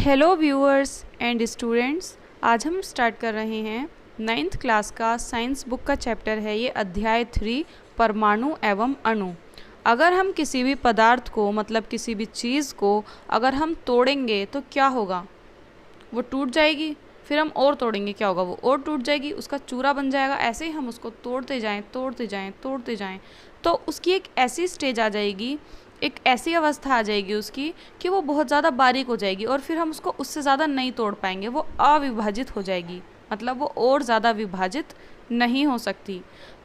Hello viewers and students, आज हम start कर रहे हैं 9th क्लास का साइंस बुक का चैप्टर है ये अध्याय 3 परमाणु एवं अणु। अगर हम किसी भी पदार्थ को मतलब किसी भी चीज़ को अगर हम तोड़ेंगे तो क्या होगा? वो टूट जाएगी। फिर हम और तोड़ेंगे, क्या होगा? वो और टूट जाएगी, उसका चूरा बन जाएगा। ऐसे ही हम उसको तोड़ते जाएं तोड़ते जाएं तोड़ते जाएं तो उसकी एक ऐसी स्टेज आ जाएगी, एक ऐसी अवस्था आ जाएगी उसकी कि वो बहुत ज़्यादा बारीक हो जाएगी और फिर हम उसको उससे ज़्यादा नहीं तोड़ पाएंगे। वो अविभाजित हो जाएगी, मतलब वो और ज़्यादा विभाजित नहीं हो सकती।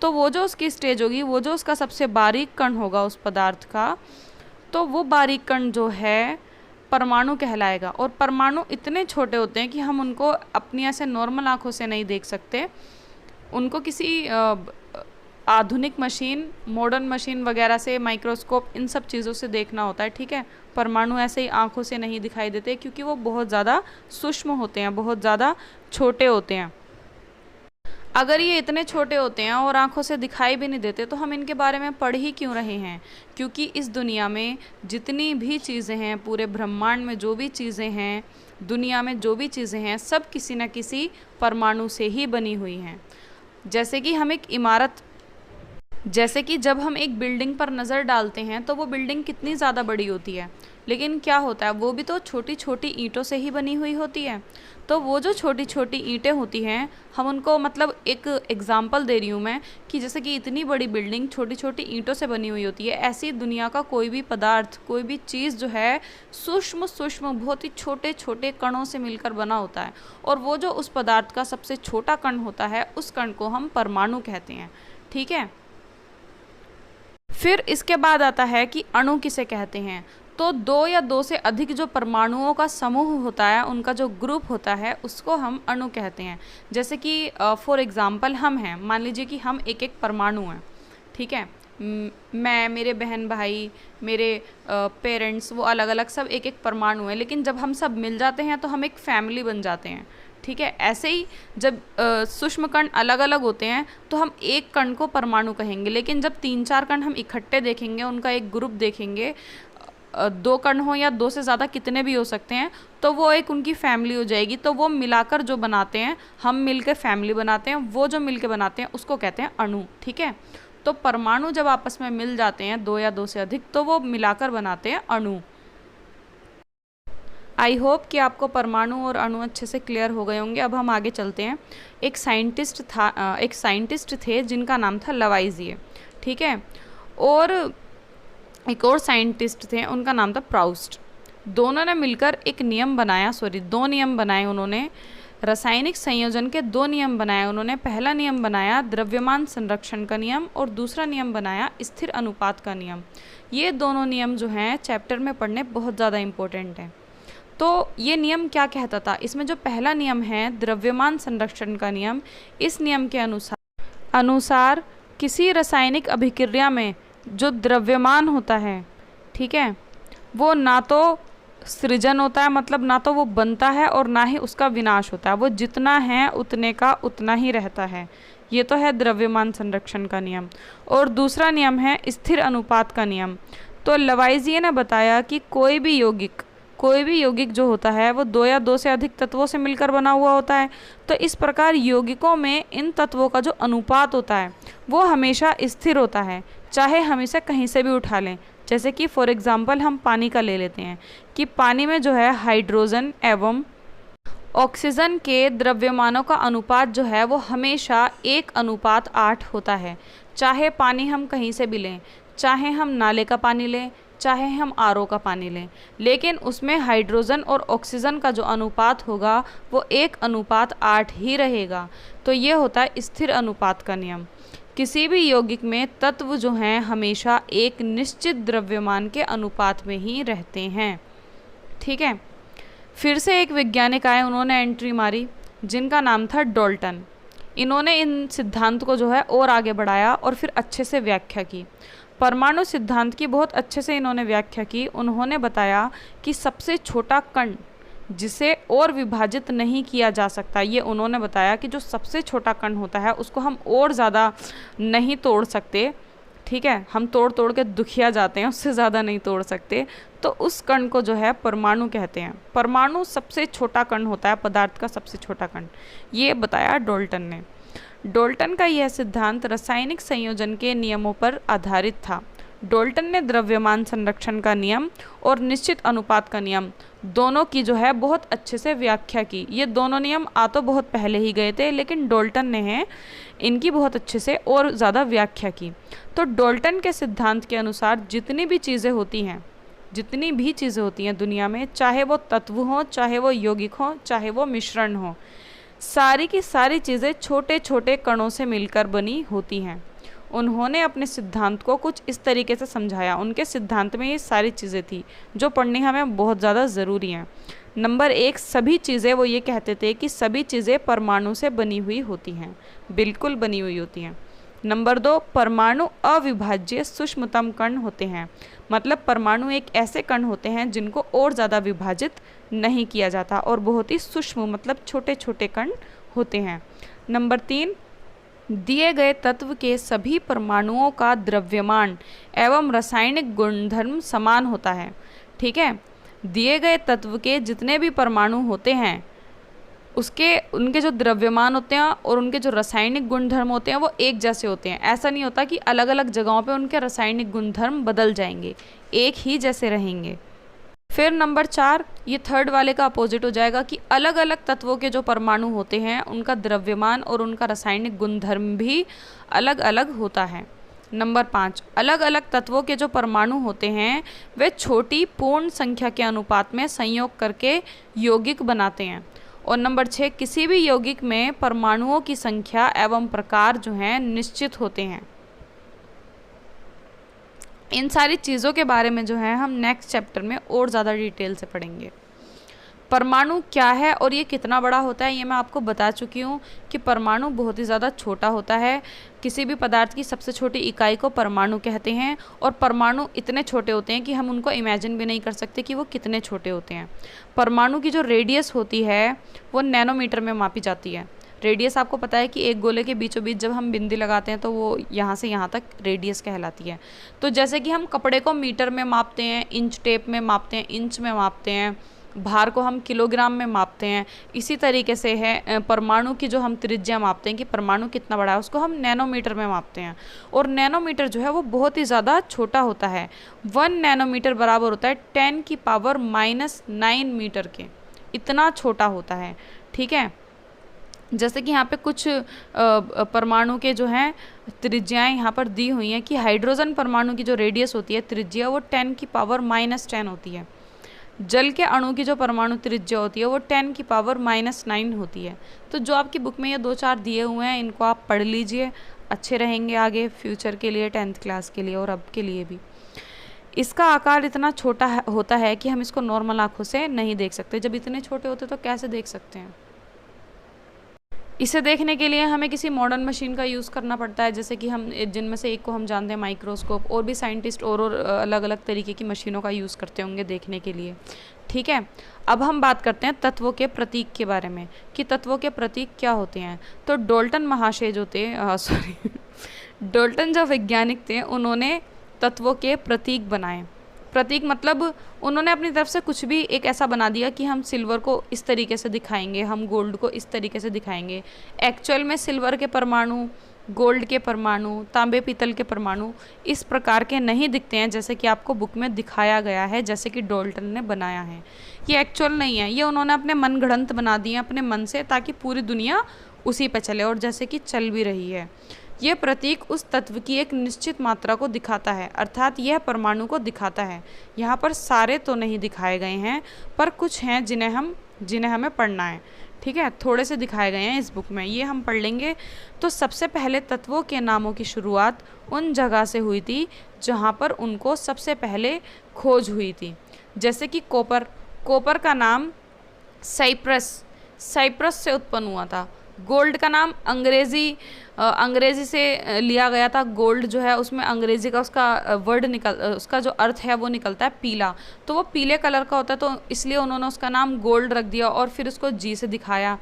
तो वो जो उसकी स्टेज होगी, वो जो उसका सबसे बारीक कण होगा उस पदार्थ का, तो वो बारीक कण जो है परमाणु कहलाएगा। और परमाणु इतने छोटे होते हैं कि हम उनको अपनी ऐसे नॉर्मल आँखों से नहीं देख सकते। उनको किसी आधुनिक मशीन, मॉडर्न मशीन वगैरह से, माइक्रोस्कोप, इन सब चीज़ों से देखना होता है, ठीक है। परमाणु ऐसे ही आँखों से नहीं दिखाई देते क्योंकि वो बहुत ज़्यादा सूक्ष्म होते हैं, बहुत ज़्यादा छोटे होते हैं। अगर ये इतने छोटे होते हैं और आँखों से दिखाई भी नहीं देते तो हम इनके बारे में पढ़ ही क्यों रहे हैं? क्योंकि इस दुनिया में जितनी भी चीज़ें हैं, पूरे ब्रह्मांड में जो भी चीज़ें हैं, दुनिया में जो भी चीज़ें हैं, सब किसी न किसी परमाणु से ही बनी हुई हैं। जैसे कि जब हम एक बिल्डिंग पर नज़र डालते हैं तो वो बिल्डिंग कितनी ज़्यादा बड़ी होती है, लेकिन क्या होता है, वो भी तो छोटी छोटी ईंटों से ही बनी हुई होती है। तो वो जो छोटी छोटी ईंटें होती हैं, हम उनको, मतलब एक एग्जांपल दे रही हूँ मैं, कि जैसे कि इतनी बड़ी बिल्डिंग छोटी छोटी ईंटों से बनी हुई होती है, ऐसी दुनिया का कोई भी पदार्थ, कोई भी चीज़ जो है सूक्ष्म सूक्ष्म बहुत ही छोटे छोटे कणों से मिलकर बना होता है। और वो जो उस पदार्थ का सबसे छोटा कण होता है, उस कण को हम परमाणु कहते हैं, ठीक है। फिर इसके बाद आता है कि अणु किसे कहते हैं। तो दो या दो से अधिक जो परमाणुओं का समूह होता है, उनका जो ग्रुप होता है, उसको हम अणु कहते हैं। जैसे कि फॉर एग्जांपल हम हैं, मान लीजिए कि हम एक एक परमाणु हैं, ठीक है। मैं, मेरे बहन भाई, मेरे पेरेंट्स, वो अलग अलग सब एक एक परमाणु हैं, लेकिन जब हम सब मिल जाते हैं तो हम एक फैमिली बन जाते हैं, ठीक है। ऐसे ही जब सूक्ष्म कण अलग अलग होते हैं तो हम एक कण को परमाणु कहेंगे, लेकिन जब 3-4 कण हम इकट्ठे देखेंगे, उनका एक ग्रुप देखेंगे, 2 कण हो या 2 से ज़्यादा, कितने भी हो सकते हैं, तो वो एक उनकी फैमिली हो जाएगी। तो वो मिलाकर जो बनाते हैं, हम मिलकर फैमिली बनाते हैं, वो जो मिलकर बनाते हैं उसको कहते हैं अणु, ठीक है। तो परमाणु जब आपस में मिल जाते हैं, 2 या 2 से अधिक, तो वो मिलाकर बनाते हैं अणु। आई होप कि आपको परमाणु और अणु अच्छे से क्लियर हो गए होंगे। अब हम आगे चलते हैं। एक साइंटिस्ट थे जिनका नाम था लवाइजिए, ठीक है। और एक और साइंटिस्ट थे, उनका नाम था प्राउस्ट। दोनों ने मिलकर एक नियम बनाया, 2 नियम बनाए उन्होंने। रासायनिक संयोजन के 2 नियम बनाए उन्होंने। पहला नियम बनाया द्रव्यमान संरक्षण का नियम और दूसरा नियम बनाया स्थिर अनुपात का नियम। ये दोनों नियम जो हैं चैप्टर में पढ़ने बहुत ज़्यादा इम्पोर्टेंट हैं। तो ये नियम क्या कहता था? इसमें जो पहला नियम है द्रव्यमान संरक्षण का नियम, इस नियम के अनुसार किसी रासायनिक अभिक्रिया में जो द्रव्यमान होता है, ठीक है, वो ना तो सृजन होता है, मतलब ना तो वो बनता है, और ना ही उसका विनाश होता है। वो जितना है उतने का उतना ही रहता है। ये तो है द्रव्यमान संरक्षण का नियम। और दूसरा नियम है स्थिर अनुपात का नियम। तो लवाइजिए ने बताया कि कोई भी यौगिक जो होता है वो 2 या 2 से अधिक तत्वों से मिलकर बना हुआ होता है। तो इस प्रकार यौगिकों में इन तत्वों का जो अनुपात होता है वो हमेशा स्थिर होता है, चाहे हम इसे कहीं से भी उठा लें। जैसे कि फॉर एग्जांपल हम पानी का ले लेते हैं कि पानी में जो है हाइड्रोजन एवं ऑक्सीजन के द्रव्यमानों का अनुपात जो है वो हमेशा 1:8 होता है। चाहे पानी हम कहीं से भी लें, चाहे हम नाले का पानी लें, चाहे हम आरओ का पानी लें, लेकिन उसमें हाइड्रोजन और ऑक्सीजन का जो अनुपात होगा वो 1:8 ही रहेगा। तो ये होता है स्थिर अनुपात का नियम। किसी भी यौगिक में तत्व जो हैं हमेशा एक निश्चित द्रव्यमान के अनुपात में ही रहते हैं, ठीक है। फिर से एक वैज्ञानिक आए, उन्होंने एंट्री मारी जिनका नाम था डाल्टन। इन्होंने इन सिद्धांत को जो है और आगे बढ़ाया और फिर अच्छे से व्याख्या की। परमाणु सिद्धांत की बहुत अच्छे से इन्होंने व्याख्या की। उन्होंने बताया कि सबसे छोटा कण जिसे और विभाजित नहीं किया जा सकता, ये उन्होंने बताया कि जो सबसे छोटा कण होता है उसको हम और ज़्यादा नहीं तोड़ सकते, ठीक है, हम तोड़ तोड़ के दुखिया जाते हैं, उससे ज़्यादा नहीं तोड़ सकते, तो उस कण को जो है परमाणु कहते हैं। परमाणु सबसे छोटा कण होता है, पदार्थ का सबसे छोटा कण, ये बताया डाल्टन ने। डाल्टन का यह सिद्धांत रासायनिक संयोजन के नियमों पर आधारित था। डाल्टन ने द्रव्यमान संरक्षण का नियम और निश्चित अनुपात का नियम दोनों की जो है बहुत अच्छे से व्याख्या की। ये दोनों नियम आ तो बहुत पहले ही गए थे, लेकिन डाल्टन ने है इनकी बहुत अच्छे से और ज़्यादा व्याख्या की। तो डाल्टन के सिद्धांत के अनुसार जितनी भी चीज़ें होती हैं दुनिया में, चाहे वो तत्व हों, चाहे वो यौगिक हों, चाहे वो मिश्रण हो, सारी की सारी चीज़ें छोटे छोटे कणों से मिलकर बनी होती हैं। उन्होंने अपने सिद्धांत को कुछ इस तरीके से समझाया। उनके सिद्धांत में ये सारी चीज़ें थी जो पढ़नी हमें बहुत ज़्यादा ज़रूरी हैं। नंबर 1, सभी चीज़ें, वो ये कहते थे कि सभी चीज़ें परमाणु से बनी हुई होती हैं, बिल्कुल बनी हुई होती हैं। नंबर 2, परमाणु अविभाज्य सूक्ष्मतम कण होते हैं, मतलब परमाणु एक ऐसे कण होते हैं जिनको और ज़्यादा विभाजित नहीं किया जाता और बहुत ही सूक्ष्म, मतलब छोटे छोटे कण होते हैं। नंबर 3, दिए गए तत्व के सभी परमाणुओं का द्रव्यमान एवं रासायनिक गुणधर्म समान होता है। ठीक है, दिए गए तत्व के जितने भी परमाणु होते हैं उनके जो द्रव्यमान होते हैं और उनके जो रासायनिक गुणधर्म होते हैं वो एक जैसे होते हैं। ऐसा नहीं होता कि अलग अलग जगहों पे उनके रासायनिक गुणधर्म बदल जाएंगे, एक ही जैसे रहेंगे। फिर नंबर 4, ये थर्ड वाले का अपोजिट हो जाएगा कि अलग अलग तत्वों के जो परमाणु होते हैं उनका द्रव्यमान और उनका रासायनिक गुणधर्म भी अलग अलग होता है। नंबर 5, अलग अलग तत्वों के जो परमाणु होते हैं वे छोटी पूर्ण संख्या के अनुपात में संयोग करके यौगिक बनाते हैं। और नंबर 6, किसी भी यौगिक में परमाणुओं की संख्या एवं प्रकार जो हैं निश्चित होते हैं। इन सारी चीज़ों के बारे में जो है हम नेक्स्ट चैप्टर में और ज़्यादा डिटेल से पढ़ेंगे। परमाणु क्या है और ये कितना बड़ा होता है ये मैं आपको बता चुकी हूँ कि परमाणु बहुत ही ज़्यादा छोटा होता है। किसी भी पदार्थ की सबसे छोटी इकाई को परमाणु कहते हैं और परमाणु इतने छोटे होते हैं कि हम उनको इमेजिन भी नहीं कर सकते कि वो कितने छोटे होते हैं। परमाणु की जो रेडियस होती है वो नैनोमीटर में मापी जाती है। रेडियस आपको पता है कि एक गोले के बीचों बीच जब हम बिंदी लगाते हैं तो वो यहाँ से यहाँ तक रेडियस कहलाती है। तो जैसे कि हम कपड़े को मीटर में मापते हैं, इंच टेप में मापते हैं, इंच में मापते हैं, भार को हम किलोग्राम में मापते हैं, इसी तरीके से है परमाणु की जो हम त्रिज्या मापते हैं कि परमाणु कितना बड़ा है उसको हम नैनोमीटर में मापते हैं। और नैनोमीटर जो है वो बहुत ही ज़्यादा छोटा होता है। 1 नैनोमीटर बराबर होता है 10⁻⁹ मीटर के, इतना छोटा होता है। ठीक है, जैसे कि यहाँ पे कुछ परमाणु के जो हैं त्रिज्याएँ यहाँ पर दी हुई हैं कि हाइड्रोजन परमाणु की जो रेडियस होती है त्रिज्या वो 10⁻⁻10 होती है। जल के अणु की जो परमाणु त्रिज्या होती है वो 10⁻⁹ होती है। तो जो आपकी बुक में ये 2-4 दिए हुए हैं इनको आप पढ़ लीजिए, अच्छे रहेंगे आगे फ्यूचर के लिए, 10th क्लास के लिए और अब के लिए भी। इसका आकार इतना छोटा होता है कि हम इसको नॉर्मल आँखों से नहीं देख सकते। जब इतने छोटे होते तो कैसे देख सकते हैं? इसे देखने के लिए हमें किसी मॉडर्न मशीन का यूज़ करना पड़ता है, जैसे कि हम जिनमें से एक को हम जानते हैं माइक्रोस्कोप, और भी साइंटिस्ट और अलग अलग तरीके की मशीनों का यूज़ करते होंगे देखने के लिए। ठीक है, अब हम बात करते हैं तत्वों के प्रतीक के बारे में कि तत्वों के प्रतीक क्या होते हैं। तो डाल्टन महाशय जो थे डाल्टन जो वैज्ञानिक थे उन्होंने तत्वों के प्रतीक बनाए। प्रतीक मतलब उन्होंने अपनी तरफ से कुछ भी एक ऐसा बना दिया कि हम सिल्वर को इस तरीके से दिखाएंगे, हम गोल्ड को इस तरीके से दिखाएंगे। एक्चुअल में सिल्वर के परमाणु, गोल्ड के परमाणु, तांबे पीतल के परमाणु इस प्रकार के नहीं दिखते हैं जैसे कि आपको बुक में दिखाया गया है, जैसे कि डाल्टन ने बनाया है। ये एक्चुअल नहीं है, ये उन्होंने अपने मन गढ़ंत बना दिए अपने मन से, ताकि पूरी दुनिया उसी पर चले और जैसे कि चल भी रही है। यह प्रतीक उस तत्व की एक निश्चित मात्रा को दिखाता है, अर्थात यह परमाणु को दिखाता है। यहाँ पर सारे तो नहीं दिखाए गए हैं, पर कुछ हैं जिन्हें हमें पढ़ना है। ठीक है, थोड़े से दिखाए गए हैं इस बुक में, ये हम पढ़ लेंगे। तो सबसे पहले तत्वों के नामों की शुरुआत उन जगह से हुई थी जहाँ पर उनको सबसे पहले खोज हुई थी। जैसे कि कॉपर का नाम साइप्रस से उत्पन्न हुआ था। गोल्ड का नाम अंग्रेज़ी से लिया गया था। गोल्ड जो है उसमें अंग्रेज़ी का उसका जो अर्थ है वो निकलता है पीला, तो वो पीले कलर का होता है, तो इसलिए उन्होंने उसका नाम गोल्ड रख दिया और फिर उसको जी से दिखाया।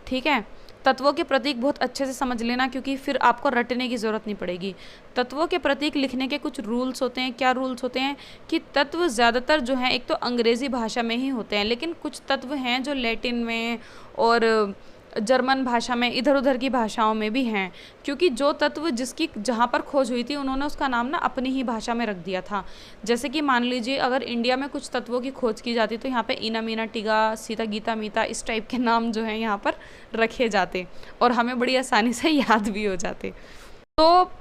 ठीक है, तत्वों के प्रतीक बहुत अच्छे से समझ लेना, क्योंकि फिर आपको रटने की ज़रूरत नहीं पड़ेगी। तत्वों के प्रतीक लिखने के कुछ रूल्स होते हैं। क्या रूल्स होते हैं कि तत्व ज़्यादातर जो हैं एक तो अंग्रेज़ी भाषा में ही होते हैं, लेकिन कुछ तत्व हैं जो लैटिन में और जर्मन भाषा में, इधर उधर की भाषाओं में भी हैं, क्योंकि जो तत्व जिसकी जहाँ पर खोज हुई थी उन्होंने उसका नाम ना अपनी ही भाषा में रख दिया था। जैसे कि मान लीजिए अगर इंडिया में कुछ तत्वों की खोज की जाती तो यहाँ पे इना मीना टिगा, सीता गीता मीता, इस टाइप के नाम जो हैं यहाँ पर रखे जाते और हमें बड़ी आसानी से याद भी हो जाते। तो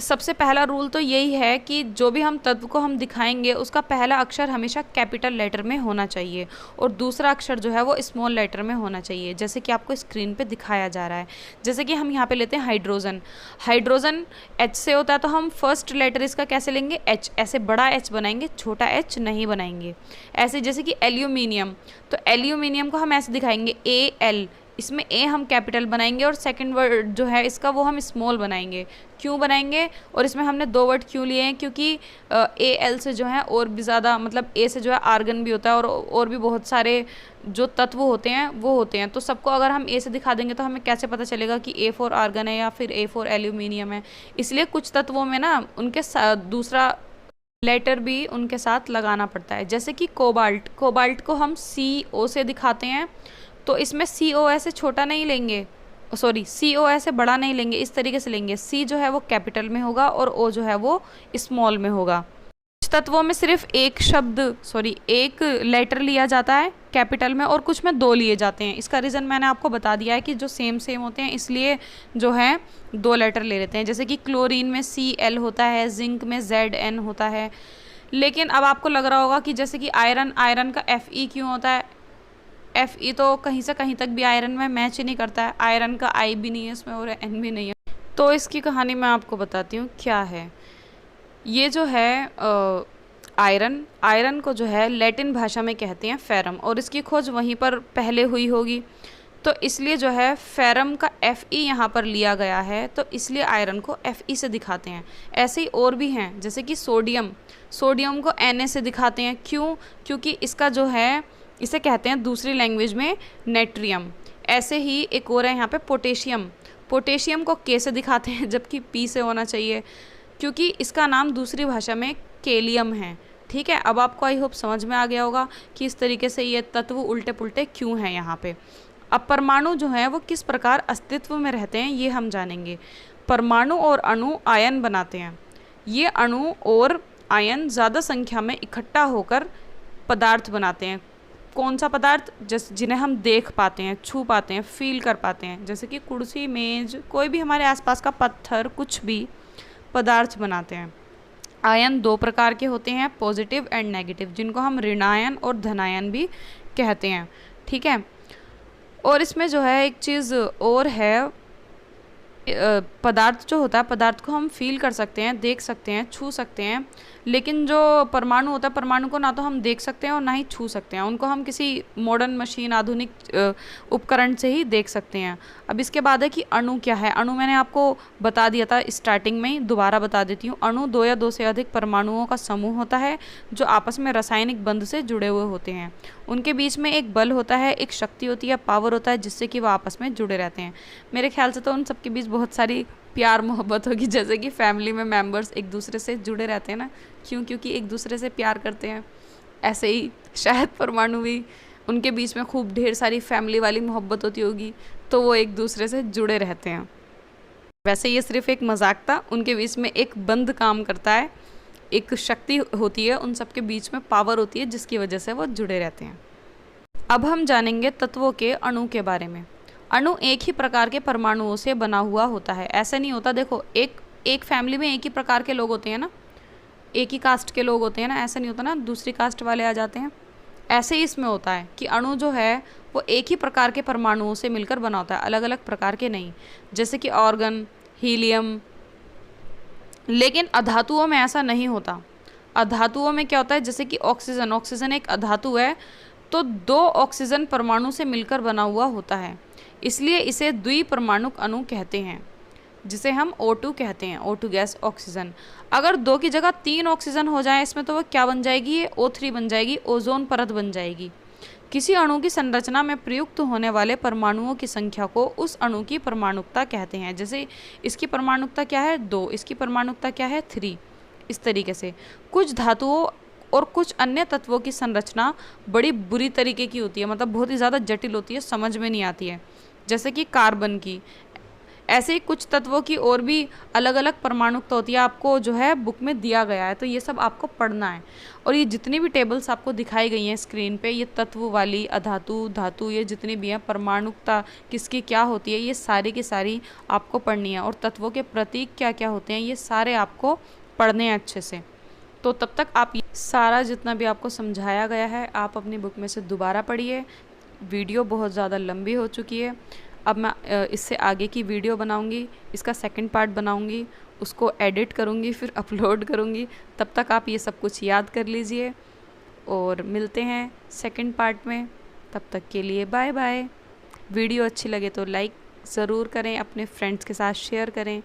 सबसे पहला रूल तो यही है कि जो भी हम तत्व को हम दिखाएंगे उसका पहला अक्षर हमेशा कैपिटल लेटर में होना चाहिए और दूसरा अक्षर जो है वो स्मॉल लेटर में होना चाहिए, जैसे कि आपको स्क्रीन पे दिखाया जा रहा है। जैसे कि हम यहाँ पे लेते हैं हाइड्रोजन। हाइड्रोजन एच से होता है, तो हम फर्स्ट लेटर इसका कैसे लेंगे? एच। ऐसे बड़ा एच बनाएंगे, छोटा एच नहीं बनाएंगे। ऐसे जैसे कि एल्यूमिनियम, तो एल्यूमिनियम को हम ऐसे दिखाएंगे ए एल, इसमें ए हम कैपिटल बनाएंगे और सेकंड वर्ड जो है इसका वो हम स्मॉल बनाएंगे। क्यों बनाएंगे और इसमें हमने दो वर्ड क्यों लिए हैं? क्योंकि ए एल से जो है और भी ज़्यादा, मतलब ए से जो है आर्गन भी होता है और भी बहुत सारे जो तत्व होते हैं वो होते हैं। तो सबको अगर हम ए से दिखा देंगे तो हमें कैसे पता चलेगा कि ए फॉर आर्गन है या फिर ए फॉर एल्यूमिनियम है? इसलिए कुछ तत्वों में ना उनके दूसरा लेटर भी उनके साथ लगाना पड़ता है। जैसे कि कोबाल्ट, कोबाल्ट को हम सी ओ से दिखाते हैं, तो इसमें सी ओ ऐसे छोटा नहीं लेंगे, सॉरी सी ओ ऐसे बड़ा नहीं लेंगे, इस तरीके से लेंगे। सी जो है वो कैपिटल में होगा और ओ जो है वो स्मॉल में होगा। कुछ तत्वों में सिर्फ एक शब्द, सॉरी एक लेटर लिया जाता है कैपिटल में और कुछ में दो लिए जाते हैं। इसका रीज़न मैंने आपको बता दिया है कि जो सेम सेम होते हैं इसलिए जो है दो लेटर ले लेते हैं। जैसे कि क्लोरीन में सी एल होता है, जिंक में जेड एन होता है। लेकिन अब आपको लग रहा होगा कि जैसे कि आयरन, आयरन का एफ ई क्यों होता है? एफ ई तो कहीं से कहीं तक भी आयरन में मैच ही नहीं करता है। आयरन का आई भी नहीं है इसमें और एन भी नहीं है। तो इसकी कहानी मैं आपको बताती हूँ क्या है। ये जो है आयरन, आयरन को जो है लैटिन भाषा में कहते हैं फेरम और इसकी खोज वहीं पर पहले हुई होगी, तो इसलिए जो है फेरम का एफ ई यहाँ पर लिया गया है, तो इसलिए आयरन को एफ ई से दिखाते हैं। ऐसे ही और भी हैं, जैसे कि सोडियम, सोडियम को एन ए से दिखाते हैं। क्यों? क्योंकि इसका जो है इसे कहते हैं दूसरी लैंग्वेज में नेट्रियम। ऐसे ही एक और है यहाँ पे पोटेशियम, पोटेशियम को के से दिखाते हैं जबकि पी से होना चाहिए, क्योंकि इसका नाम दूसरी भाषा में केलियम है। ठीक है, अब आपको आई होप समझ में आ गया होगा कि इस तरीके से ये तत्व उल्टे पुल्टे क्यों हैं यहाँ पे। अब परमाणु जो है वो किस प्रकार अस्तित्व में रहते हैं ये हम जानेंगे। परमाणु और अणु आयन बनाते हैं। ये अणु और आयन ज़्यादा संख्या में इकट्ठा होकर पदार्थ बनाते हैं। कौन सा पदार्थ? जिन्हें हम देख पाते हैं, छू पाते हैं, फील कर पाते हैं, जैसे कि कुर्सी, मेज, कोई भी हमारे आसपास का पत्थर, कुछ भी पदार्थ बनाते हैं। आयन दो प्रकार के होते हैं, पॉजिटिव एंड नेगेटिव, जिनको हम ऋणायन और धनायन भी कहते हैं। ठीक है, और इसमें जो है एक चीज़ और है, पदार्थ जो होता है, पदार्थ को हम फील कर सकते हैं, देख सकते हैं, छू सकते हैं, लेकिन जो परमाणु होता है, परमाणु को ना तो हम देख सकते हैं और ना ही छू सकते हैं। उनको हम किसी मॉडर्न मशीन, आधुनिक उपकरण से ही देख सकते हैं। अब इसके बाद है कि अणु क्या है। अणु मैंने आपको बता दिया था स्टार्टिंग में ही, दोबारा बता देती हूँ। अणु दो या दो से अधिक परमाणुओं का समूह होता है जो आपस में रासायनिक बंध से जुड़े हुए होते हैं। उनके बीच में एक बल होता है, एक शक्ति होती है, पावर होता है, जिससे कि वो आपस में जुड़े रहते हैं। मेरे ख्याल से तो उन सबके बीच बहुत सारी प्यार मोहब्बत होगी, जैसे कि फैमिली में मेंबर्स एक दूसरे से जुड़े रहते हैं ना, क्यों? क्योंकि एक दूसरे से प्यार करते हैं। ऐसे ही शायद परमाणु भी, उनके बीच में खूब ढेर सारी फैमिली वाली मोहब्बत होती होगी, तो वो एक दूसरे से जुड़े रहते हैं। वैसे ये सिर्फ एक मजाक था, उनके बीच में एक बंध काम करता है, एक शक्ति होती है, उन सबके बीच में पावर होती है, जिसकी वजह से वो जुड़े रहते हैं। अब हम जानेंगे तत्वों के अणु के बारे में। अणु एक ही प्रकार के परमाणुओं से बना हुआ होता है। ऐसा नहीं होता, देखो एक फैमिली में एक ही प्रकार के लोग होते हैं ना, एक ही कास्ट के लोग होते हैं ना, ऐसा नहीं होता ना, दूसरी कास्ट वाले आ जाते हैं। ऐसे ही इसमें होता है कि अणु जो है वो एक ही प्रकार के परमाणुओं से मिलकर बना होता है, अलग अलग प्रकार के नहीं। जैसे कि ऑर्गन, हीलियम। लेकिन अधातुओं में ऐसा नहीं होता। अधातुओं में क्या होता है, जैसे कि ऑक्सीजन, ऑक्सीजन एक अधातु है, तो दो ऑक्सीजन परमाणु से मिलकर बना हुआ होता है, इसलिए इसे द्विपरमाणुक अणु कहते हैं, जिसे हम O2 कहते हैं, O2 गैस, ऑक्सीजन। अगर दो की जगह तीन ऑक्सीजन हो जाए इसमें, तो वो क्या बन जाएगी? ये O3 बन जाएगी, ओजोन परत बन जाएगी। किसी अणु की संरचना में प्रयुक्त होने वाले परमाणुओं की संख्या को उस अणु की परमाणुकता कहते हैं। जैसे इसकी परमाणुकता क्या है 2, इसकी परमाणुकता क्या है 3। इस तरीके से कुछ धातुओं और कुछ अन्य तत्वों की संरचना बड़ी बुरी तरीके की होती है, मतलब बहुत ही ज़्यादा जटिल होती है, समझ में नहीं आती है। जैसे कि कार्बन की, ऐसे ही कुछ तत्वों की और भी अलग अलग परमाणुकता होती है, आपको जो है बुक में दिया गया है, तो ये सब आपको पढ़ना है। और ये जितनी भी टेबल्स आपको दिखाई गई हैं स्क्रीन पे, ये तत्व वाली, अधातु, धातु, ये जितनी भी हैं परमाणुकता किसकी क्या होती है, ये सारी की सारी आपको पढ़नी है। और तत्वों के प्रतीक क्या क्या होते हैं, ये सारे आपको पढ़ने हैं अच्छे से। तो तब तक आप सारा जितना भी आपको समझाया गया है आप अपनी बुक में से दोबारा पढ़िए। वीडियो बहुत ज़्यादा लंबी हो चुकी है, अब मैं इससे आगे की वीडियो बनाऊंगी, इसका सेकंड पार्ट बनाऊंगी, उसको एडिट करूंगी, फिर अपलोड करूंगी। तब तक आप ये सब कुछ याद कर लीजिए और मिलते हैं सेकंड पार्ट में। तब तक के लिए बाय बाय। वीडियो अच्छी लगे तो लाइक ज़रूर करें, अपने फ्रेंड्स के साथ शेयर करें।